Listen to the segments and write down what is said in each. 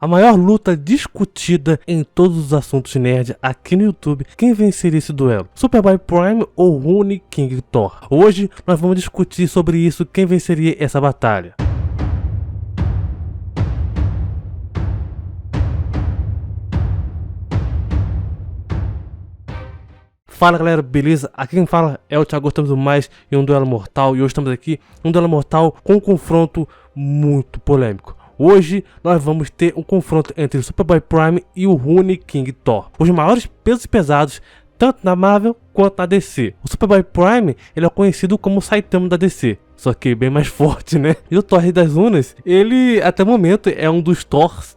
A maior luta discutida em todos os assuntos nerd aqui no YouTube, quem venceria esse duelo? Superboy Prime ou Runy King Thor? Hoje nós vamos discutir sobre isso, quem venceria essa batalha. Fala galera, beleza? Aqui quem fala é o Thiago, estamos mais em um duelo mortal e hoje estamos aqui em um duelo mortal com um confronto muito polêmico. Hoje nós vamos ter um confronto entre o Superboy Prime e o Runy King Thor, os maiores pesos pesados tanto na Marvel quanto na DC. O Superboy Prime ele é conhecido como o Saitama da DC, só que bem mais forte, né? E o Thor Rei das Runas, ele até o momento é um dos Thors,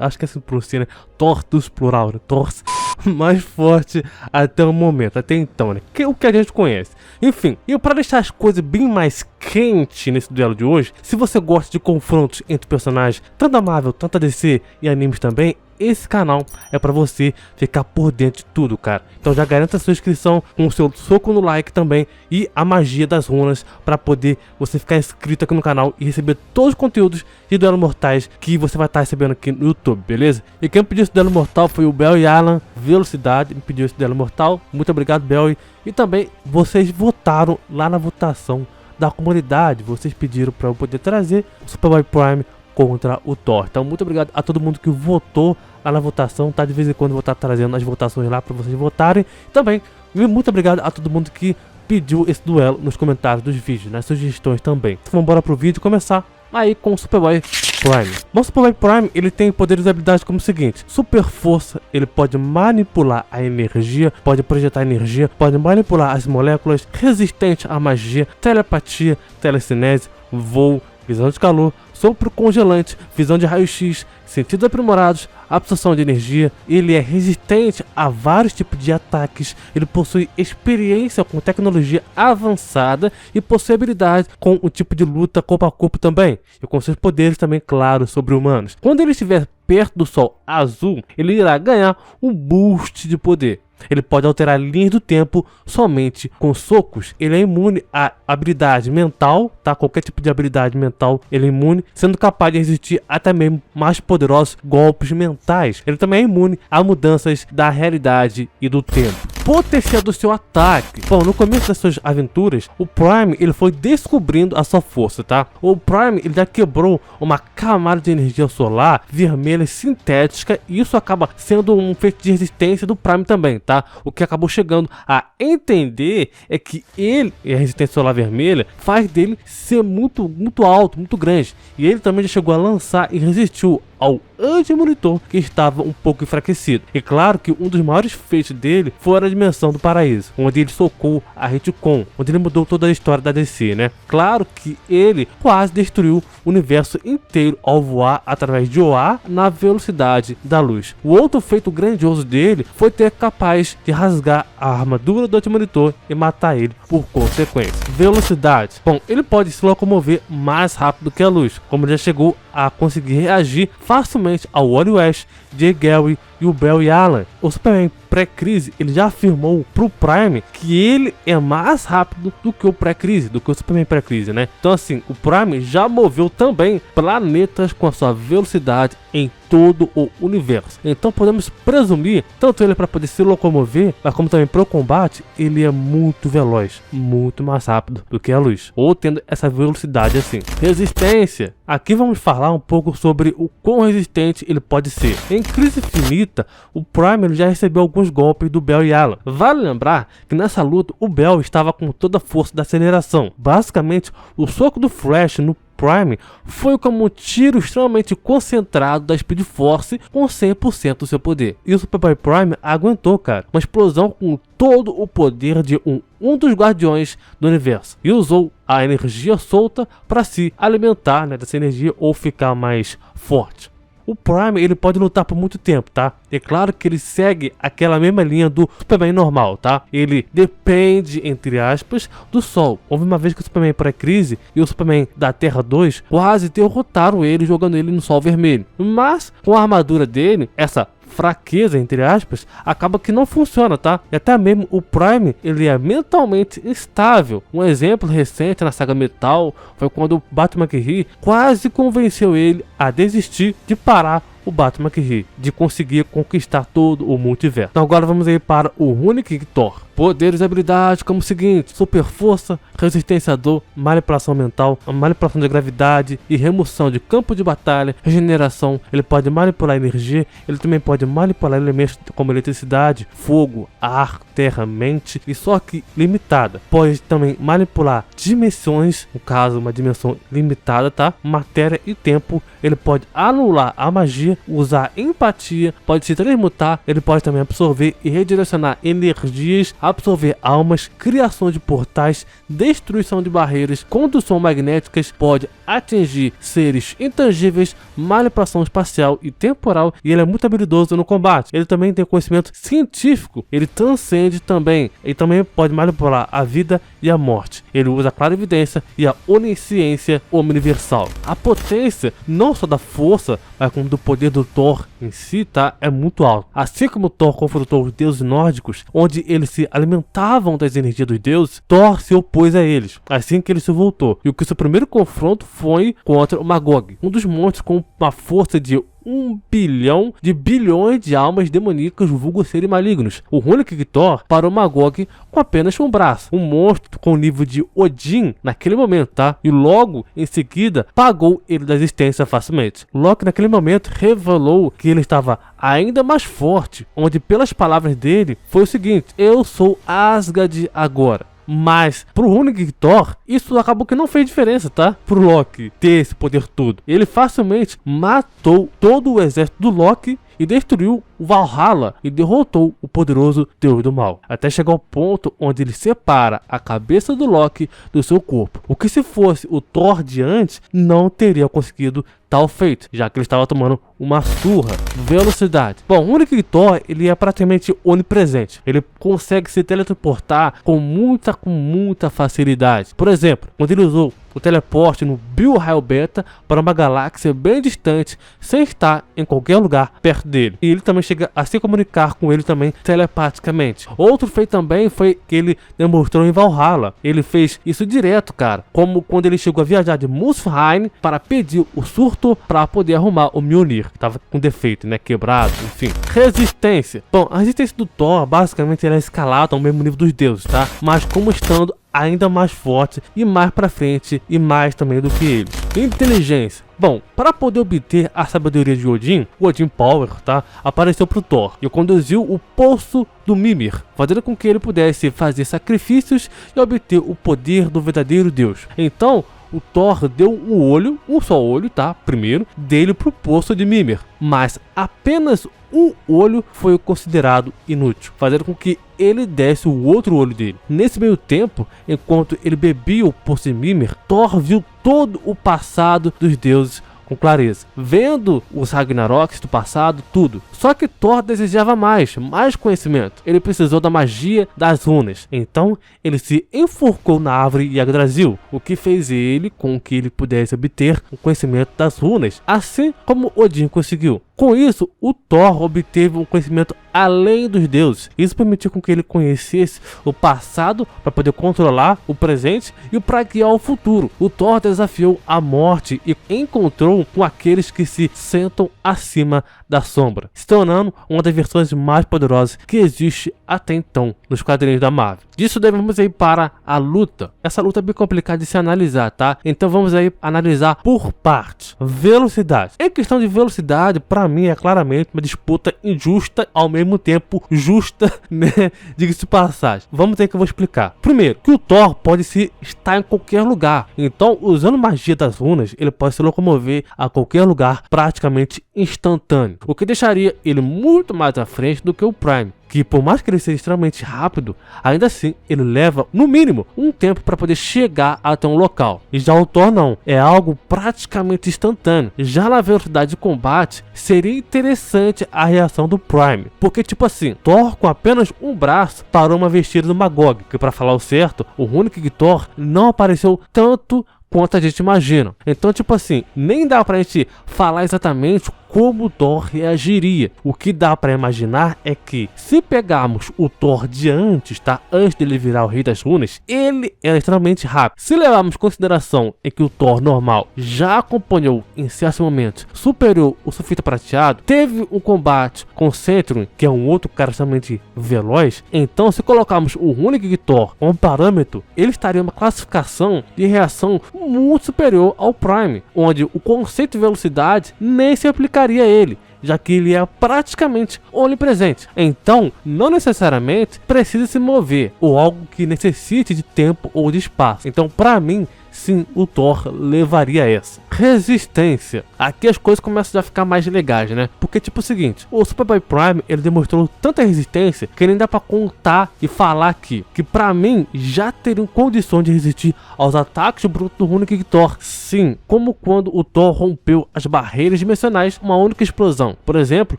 acho que é assim que pronuncia, né? Thor dos plural, né? Thors mais forte até o momento, até então, né? O que a gente conhece. Enfim, e para deixar as coisas bem mais quentes nesse duelo de hoje, se você gosta de confrontos entre personagens, tanto da Marvel, tanto da DC e animes também, esse canal é pra você ficar por dentro de tudo, cara. Então já garanta a sua inscrição com o seu soco no like também e a magia das runas para poder você ficar inscrito aqui no canal e receber todos os conteúdos de duelo mortais que você vai estar recebendo aqui no YouTube, beleza? E quem pediu esse duelo mortal foi o Bel e Alan Velocidade, me pediu esse duelo mortal. Muito obrigado, Bel. E também vocês votaram lá na votação da comunidade, vocês pediram para eu poder trazer o Superboy Prime contra o Thor. Então muito obrigado a todo mundo que votou lá na votação, tá? De vez em quando eu vou estar trazendo as votações lá para vocês votarem. Também muito obrigado a todo mundo que pediu esse duelo nos comentários dos vídeos, nas sugestões também. Então vamos embora pro vídeo começar aí com o Superboy Prime. Bom, o Superboy Prime ele tem poderes e habilidades como o seguinte: super força, ele pode manipular a energia, pode projetar energia, pode manipular as moléculas, resistente à magia, telepatia, telecinese, voo, visão de calor, sopro congelante, visão de raio-x, sentidos aprimorados, absorção de energia. Ele é resistente a vários tipos de ataques, ele possui experiência com tecnologia avançada e possui habilidade com o tipo de luta corpo a corpo também, e com seus poderes também, claro, sobre-humanos. Quando ele estiver perto do sol azul, ele irá ganhar um boost de poder. Ele pode alterar linhas do tempo somente com socos. Ele é imune a habilidade mental, tá? Qualquer tipo de habilidade mental ele é imune, sendo capaz de resistir até mesmo mais poderosos golpes mentais. Ele também é imune a mudanças da realidade e do tempo. Potencial do seu ataque. Bom, no começo das suas aventuras, o Prime ele foi descobrindo a sua força, tá? O Prime ele já quebrou uma camada de energia solar vermelha sintética e isso acaba sendo um feito de resistência do Prime também, tá? O que acabou chegando a entender é que ele, a resistência solar vermelha, faz dele ser muito alto, muito grande. E ele também já chegou a lançar e resistiu ao anti-monitor que estava um pouco enfraquecido. E claro que um dos maiores feitos dele foi a dimensão do paraíso, onde ele socou a Retcon, onde ele mudou toda a história da DC, né? Claro que ele quase destruiu o universo inteiro ao voar através de Oa na velocidade da luz. O outro feito grandioso dele foi ter capaz de rasgar a armadura do anti-monitor e matar ele por consequência. Velocidade. Bom, ele pode se locomover mais rápido que a luz, como ele já chegou a conseguir reagir facilmente ao Wally West, Jay Garrick e o Bel e Alan. O Superman pré-crise ele já afirmou pro Prime que ele é mais rápido do que o pré-crise, do que o Superman pré-crise, né? Então assim, o Prime já moveu também planetas com a sua velocidade em todo o universo. Então podemos presumir, tanto ele para poder se locomover, mas como também para o combate, ele é muito veloz, muito mais rápido do que a luz, ou tendo essa velocidade assim. Resistência. Aqui vamos falar um pouco sobre o quão resistente ele pode ser. Em Crise Infinita, o Prime ele já recebeu alguns golpes do Bel e Alan. Vale lembrar que nessa luta o Bel estava com toda a força da aceleração. Basicamente, o soco do Flash no Prime foi como um tiro extremamente concentrado da Speed Force com 100% do seu poder. E o Superboy Prime aguentou, cara, uma explosão com todo o poder de um dos guardiões do universo. E usou a energia solta para se alimentar, né, dessa energia ou ficar mais forte. O Prime ele pode lutar por muito tempo, tá? É claro que ele segue aquela mesma linha do Superman normal, tá? Ele depende, entre aspas, do Sol. Houve uma vez que o Superman pré-crise e o Superman da Terra 2 quase derrotaram ele jogando ele no Sol vermelho. Mas com a armadura dele, essa fraqueza, entre aspas, acaba que não funciona, tá? E até mesmo o Prime, ele é mentalmente instável. Um exemplo recente na saga Metal foi quando o Batman McRee quase convenceu ele a desistir de parar o Batman McRee, de conseguir conquistar todo o multiverso. Então agora vamos aí para o Rune King Thor. Poderes e habilidades como o seguinte: super força, resistência à dor, manipulação mental, manipulação de gravidade e remoção de campo de batalha, regeneração. Ele pode manipular energia, ele também pode manipular elementos como eletricidade, fogo, ar, terra, mente, e só que limitada. Pode também manipular dimensões, no caso uma dimensão limitada, tá? Matéria e tempo. Ele pode anular a magia, usar empatia, pode se transmutar, ele pode também absorver e redirecionar energias, absorver almas, criação de portais, destruição de barreiras, condução magnéticas, pode atingir seres intangíveis, manipulação espacial e temporal, e ele é muito habilidoso no combate. Ele também tem conhecimento científico, ele transcende também, e também pode manipular a vida e a morte. Ele usa a clarividência e a onisciência universal. A potência, não só da força, mas como do poder do Thor em si, tá? É muito alto. Assim como Thor confrontou os deuses nórdicos, onde eles se alimentavam das energias dos deuses, Thor se opôs a eles, assim que ele se voltou. E o que seu primeiro confronto foi contra o Magog, um dos monstros com uma força de 1 bilhão de bilhões de almas demoníacas, vulgo seres malignos. O Rune King Thor parou Magog com apenas um braço, um monstro com o nível de Odin naquele momento, tá? E logo em seguida pagou ele da existência facilmente. Loki naquele momento revelou que ele estava ainda mais forte, onde pelas palavras dele foi o seguinte: eu sou Asgard agora. Mas pro Rune King Thor, isso acabou que não fez diferença, tá? Pro Loki ter esse poder todo. Ele facilmente matou todo o exército do Loki e destruiu o Valhalla e derrotou o poderoso Deus do Mal, até chegar ao ponto onde ele separa a cabeça do Loki do seu corpo. O que se fosse o Thor de antes, não teria conseguido tal feito, já que ele estava tomando uma surra. Velocidade. Bom, o Rune King Thor, ele é praticamente onipresente. Ele consegue se teletransportar com muita facilidade. Por exemplo, quando ele usou o teleporte no Bilrail Beta para uma galáxia bem distante, sem estar em qualquer lugar perto dele. E ele também chega a se comunicar com ele também telepaticamente. Outro feito também foi que ele demonstrou em Valhalla. Ele fez isso direto, cara. Como quando ele chegou a viajar de Muspelheim para pedir o surto para poder arrumar o Mjolnir, que estava com defeito, né? Quebrado, enfim. Resistência. Bom, a resistência do Thor, basicamente, ela é escalada ao mesmo nível dos deuses, tá? Mas como estando ainda mais forte e mais pra frente e mais também do que eles. Inteligência. Bom, para poder obter a sabedoria de Odin, o Odin Power, tá, apareceu pro Thor e conduziu o Poço do Mimir, fazendo com que ele pudesse fazer sacrifícios e obter o poder do verdadeiro Deus. Então, o Thor deu o olho, um só olho, tá, primeiro, dele pro Poço de Mimir, mas apenas um olho foi considerado inútil, fazendo com que ele desse o outro olho dele. Nesse meio tempo, enquanto ele bebia o Poço de Mimir, Thor viu todo o passado dos deuses com clareza, vendo os Ragnaroks do passado, tudo. Só que Thor desejava mais conhecimento. Ele precisou da magia das runas. Então, ele se enforcou na árvore Yggdrasil, o que fez ele com que ele pudesse obter o conhecimento das runas, assim como Odin conseguiu. Com isso, o Thor obteve um conhecimento além dos deuses. Isso permitiu com que ele conhecesse o passado para poder controlar o presente e para guiar o futuro. O Thor desafiou a morte e encontrou com aqueles que se sentam acima da sombra, se tornando uma das versões mais poderosas que existe até então nos quadrinhos da Marvel. Disso devemos ir para a luta. Essa luta é bem complicada de se analisar, tá? Então vamos aí analisar por partes. Velocidade. Em questão de velocidade, para mim é claramente uma disputa injusta, ao mesmo tempo justa, né? Diga-se de passagem. Vamos ter que eu vou explicar. Primeiro, que o Thor pode estar em qualquer lugar. Então, usando magia das runas, ele pode se locomover a qualquer lugar praticamente instantâneo, o que deixaria ele muito mais à frente do que o Prime, que por mais que ele seja extremamente rápido, ainda assim ele leva no mínimo um tempo para poder chegar até um local. E já o Thor não, é algo praticamente instantâneo. Já na velocidade de combate, seria interessante a reação do Prime, porque tipo assim, Thor com apenas um braço parou uma vestida do Magog, que para falar o certo, o Rune King Thor não apareceu tanto quanto a gente imagina. Então, tipo assim, nem dá pra gente falar exatamente como o Thor reagiria. O que dá para imaginar é que, se pegarmos o Thor de antes, tá? Antes dele virar o Rei das Runas, ele era extremamente rápido. Se levarmos em consideração em que o Thor normal já acompanhou em certos momentos, superou o Surfista Prateado, teve um combate com o Centurion, que é um outro cara extremamente veloz, então se colocarmos o Runic Thor como parâmetro, ele estaria em uma classificação de reação muito superior ao Prime, onde o conceito de velocidade nem se aplicaria a ele, já que ele é praticamente onipresente. Então, não necessariamente precisa se mover, ou algo que necessite de tempo ou de espaço. Então, para mim, sim, o Thor levaria essa. Resistência. Aqui as coisas começam a ficar mais legais, né? Porque tipo o seguinte, o Superboy Prime, ele demonstrou tanta resistência que nem dá pra contar e falar aqui, que pra mim já teriam condições de resistir aos ataques brutos do Runic Thor. Sim, como quando o Thor rompeu as barreiras dimensionais uma única explosão. Por exemplo,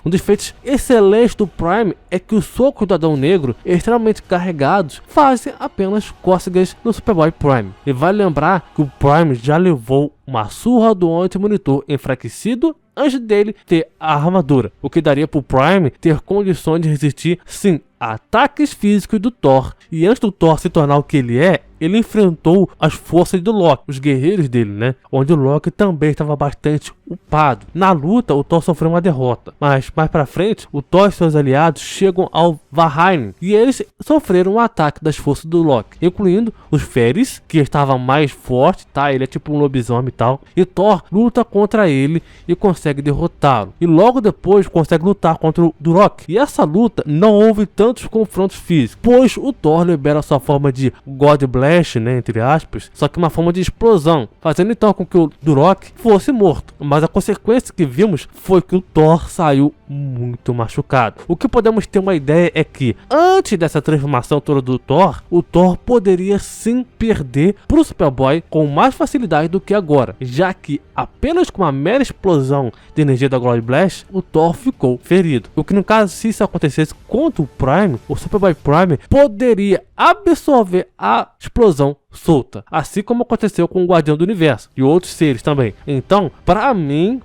um dos feitos excelentes do Prime é que os socos do Adão Negro, extremamente carregados, fazem apenas cócegas no Superboy Prime. E vale lembrar que o Prime já levou uma surra do Anti-Monitor enfraquecido antes dele ter a armadura, o que daria para o Prime ter condições de resistir, sim, a ataques físicos do Thor. E antes do Thor se tornar o que ele é, ele enfrentou as forças do Loki, os guerreiros dele, né? Onde o Loki também estava bastante upado. Na luta, o Thor sofreu uma derrota, mas mais pra frente, o Thor e seus aliados chegam ao Valheim e eles sofreram um ataque das forças do Loki, incluindo os Fenris, que estava mais forte, tá? Ele é tipo um lobisomem e tal. E Thor luta contra ele e consegue derrotá-lo. E logo depois consegue lutar contra o Durok. E essa luta não houve tantos confrontos físicos, pois o Thor libera sua forma de God Blast, né, entre aspas, só que uma forma de explosão, fazendo então com que o Durok fosse morto. Mas a consequência que vimos foi que o Thor saiu muito machucado. O que podemos ter uma ideia é que antes dessa transformação toda do Thor, o Thor poderia sim perder para o Superboy com mais facilidade do que agora, já que apenas com uma mera explosão de energia da God Blast, o Thor ficou ferido. O que no caso, se isso acontecesse contra o Prime, o Superboy Prime poderia absorver a explosão solta, assim como aconteceu com o Guardião do Universo e outros seres também. Então, para mim,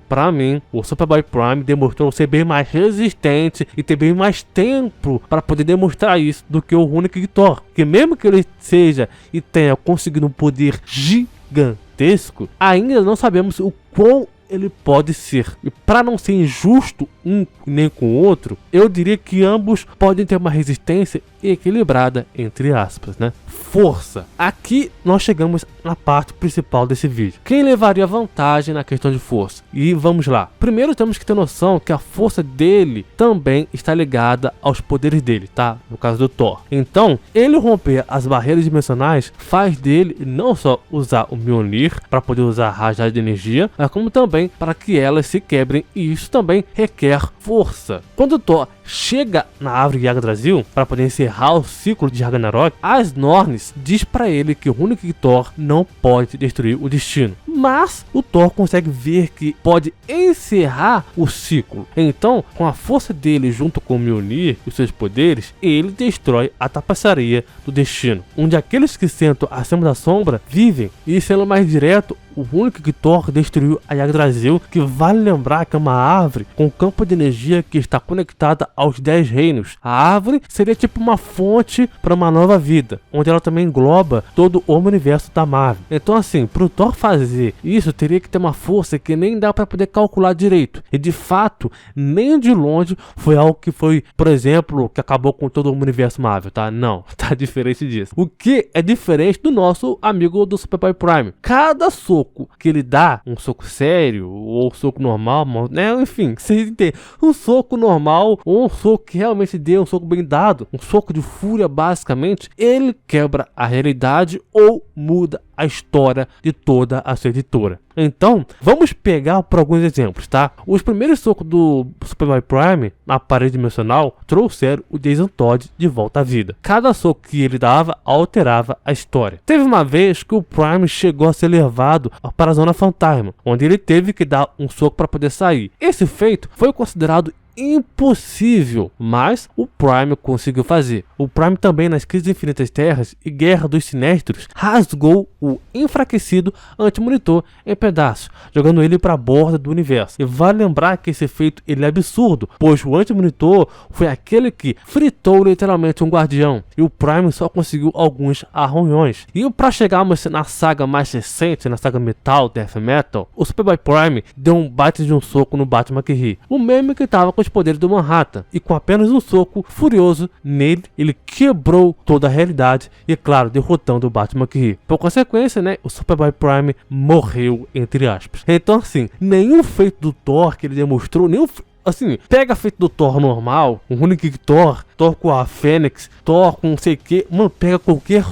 o Superboy Prime demonstrou ser bem mais resistente e ter bem mais tempo para poder demonstrar isso do que o Runic Thor, que mesmo que ele seja e tenha conseguido um poder gigantesco, ainda não sabemos o quão ele pode ser. E para não ser injusto um nem com o outro, eu diria que ambos podem ter uma resistência equilibrada, entre aspas, né? Força. Aqui nós chegamos na parte principal desse vídeo. Quem levaria vantagem na questão de força? E vamos lá. Primeiro temos que ter noção que a força dele também está ligada aos poderes dele, tá? No caso do Thor. Então, ele romper as barreiras dimensionais faz dele não só usar o Mjolnir para poder usar a rajada de energia, mas como também para que elas se quebrem, e isso também requer força. Quando o Thor chega na árvore Yggdrasil para poder encerrar o ciclo de Ragnarok, as Norns diz para ele que o Runic Thor não pode destruir o destino, mas o Thor consegue ver que pode encerrar o ciclo. Então, com a força dele junto com o Mjolnir e os seus poderes, ele destrói a tapeçaria do destino, onde aqueles que sentam acima da sombra vivem. E sendo mais direto, o Runic Thor destruiu a Yggdrasil, que vale lembrar que é uma árvore com campo de energia que está conectada aos 10 reinos. A árvore seria tipo uma fonte para uma nova vida, onde ela também engloba todo o universo da Marvel. Então assim, para o Thor fazer isso, teria que ter uma força que nem dá para poder calcular direito. E de fato, nem de longe foi algo que foi, por exemplo, que acabou com todo o universo Marvel, tá? Não, tá diferente disso. O que é diferente do nosso amigo do Superboy Prime. Cada soco que ele dá, um soco sério ou um soco normal, né? Enfim, vocês entendem, um soco normal ou um soco que realmente deu um soco bem dado, um soco de fúria basicamente, ele quebra a realidade ou muda a história de toda a sua editora. Então, vamos pegar por alguns exemplos, tá? Os primeiros socos do Superboy Prime na parede dimensional trouxeram o Jason Todd de volta à vida. Cada soco que ele dava alterava a história. Teve uma vez que o Prime chegou a ser levado para a Zona Fantasma, onde ele teve que dar um soco para poder sair. Esse feito foi considerado impossível, mas o Prime conseguiu fazer. O Prime também nas Crises Infinitas Terras e Guerra dos Sinestros rasgou o enfraquecido Anti-Monitor em pedaços, jogando ele para a borda do universo. E vale lembrar que esse efeito ele é absurdo, pois o Anti-Monitor foi aquele que fritou literalmente um guardião, e o Prime só conseguiu alguns arranhões. E para chegarmos na saga mais recente, na saga Metal, Death Metal, o Superboy Prime deu um bate de um soco no Batman que ri, o meme que tava com os poderes do Manhattan, e com apenas um soco furioso nele, ele quebrou toda a realidade e, claro, derrotando o Batman que ri. Por consequência, né, o Superboy Prime morreu, entre aspas. Então, assim, nenhum feito do Thor que ele demonstrou, nenhum assim, pega feito do Thor normal, o Unique Thor, Thor com a Fênix, Thor com não sei o que, mano, pega qualquer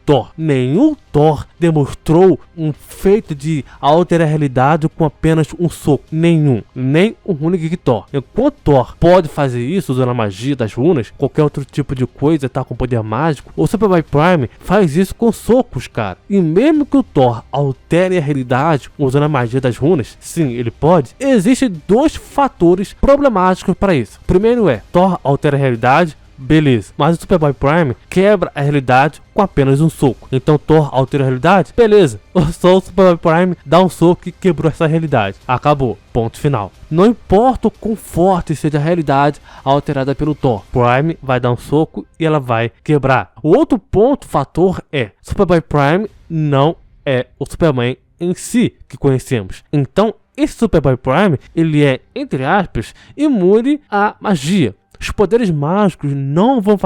Thor, nenhum Thor demonstrou um feito de alterar a realidade com apenas um soco. Nenhum. Nem o Unique Thor. Enquanto Thor pode fazer isso usando a magia das runas, qualquer outro tipo de coisa, tá com poder mágico, o Superboy Prime faz isso com socos, cara. E mesmo que o Thor altere a realidade usando a magia das runas, sim, ele pode, existem dois fatores problemáticos para isso. O primeiro é, Thor altera a realidade, beleza, mas o Superboy Prime quebra a realidade com apenas um soco. Então Thor altera a realidade, beleza, só o Superboy Prime dá um soco e quebrou essa realidade. Acabou, ponto final. Não importa o quão forte seja a realidade alterada pelo Thor, Prime vai dar um soco e ela vai quebrar. O outro ponto, fator é, Superboy Prime não é o Superman em si que conhecemos. Então esse Superboy Prime, ele é, entre aspas, imune à magia. Os poderes mágicos não vão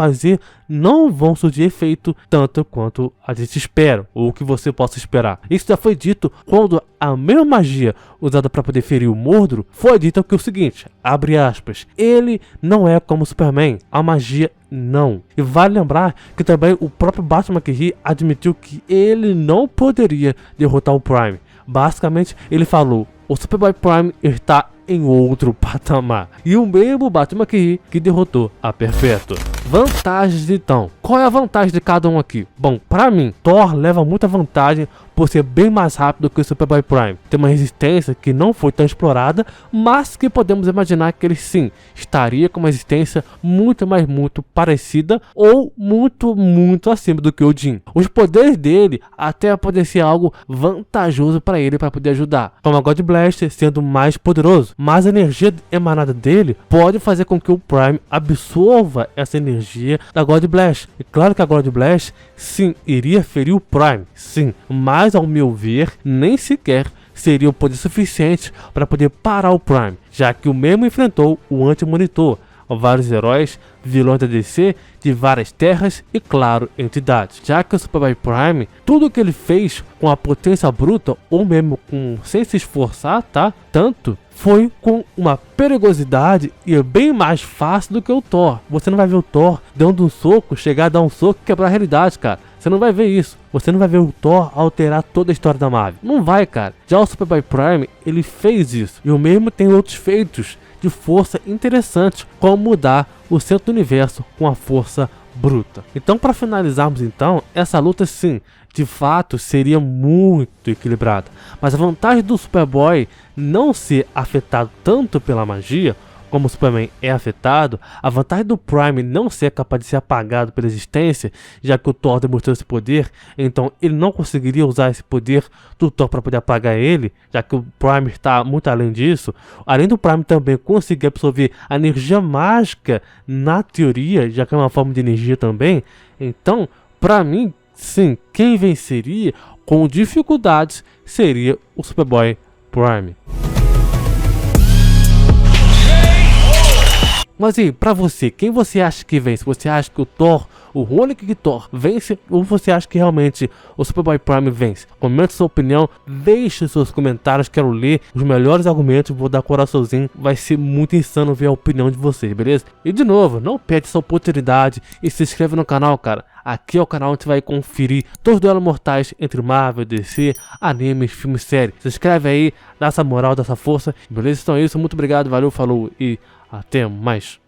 surgir efeito tanto quanto a gente espera, ou o que você possa esperar. Isso já foi dito quando a mesma magia usada para poder ferir o Mordor foi dita que é o seguinte, abre aspas, ele não é como Superman, a magia não. E vale lembrar que também o próprio Batman que ri admitiu que ele não poderia derrotar o Prime. Basicamente, ele falou, o Superboy Prime está em outro patamar. E o mesmo Batman que derrotou a Perpétua. Vantagens então. Qual é a vantagem de cada um aqui? Bom, pra mim, Thor leva muita vantagem por ser bem mais rápido que o Superboy Prime. Tem uma resistência que não foi tão explorada, mas que podemos imaginar que ele sim estaria com uma resistência muito parecida ou muito acima do que o Jim. Os poderes dele até podem ser algo vantajoso para ele para poder ajudar, como a God Blaster sendo mais poderoso, mas a energia emanada dele pode fazer com que o Prime absorva essa energia da God Blast. E claro que a God Blast sim iria ferir o Prime, sim, mas ao meu ver nem sequer seria o poder suficiente para poder parar o Prime, já que o mesmo enfrentou o Anti-Monitor, vários heróis, vilões da DC, de várias terras e, claro, entidades. Já que o Superboy Prime, tudo que ele fez com a potência bruta, ou mesmo sem se esforçar, tá? Tanto, foi com uma perigosidade e é bem mais fácil do que o Thor. Você não vai ver o Thor dando um soco, chegar a dar um soco e quebrar a realidade, cara. Você não vai ver isso. Você não vai ver o Thor alterar toda a história da Marvel. Não vai, cara. Já o Superboy Prime, ele fez isso. E o mesmo tem outros feitos de força interessantes, como mudar o centro do universo com a força bruta. Então, para finalizarmos então, essa luta sim, de fato seria muito equilibrada. Mas a vantagem do Superboy não ser afetado tanto pela magia, como o Superman é afetado, a vantagem do Prime não ser capaz de ser apagado pela existência, já que o Thor demonstrou esse poder, então ele não conseguiria usar esse poder do Thor para poder apagar ele, já que o Prime está muito além disso. Além do Prime também conseguir absorver a energia mágica na teoria, já que é uma forma de energia também, então, para mim, sim, quem venceria com dificuldades seria o Superboy Prime. Mas e pra você, quem você acha que vence? Você acha que o Thor, o Unique Thor vence? Ou você acha que realmente o Superboy Prime vence? Comente sua opinião, deixe seus comentários, quero ler os melhores argumentos, vou dar coraçãozinho. Vai ser muito insano ver a opinião de vocês, beleza? E de novo, não perde essa oportunidade e se inscreve no canal, cara. Aqui é o canal onde você vai conferir todos os duelos mortais entre Marvel, DC, animes, filmes, séries. Se inscreve aí, dá essa moral, dá essa força, beleza? Então é isso, muito obrigado, valeu, falou e até mais.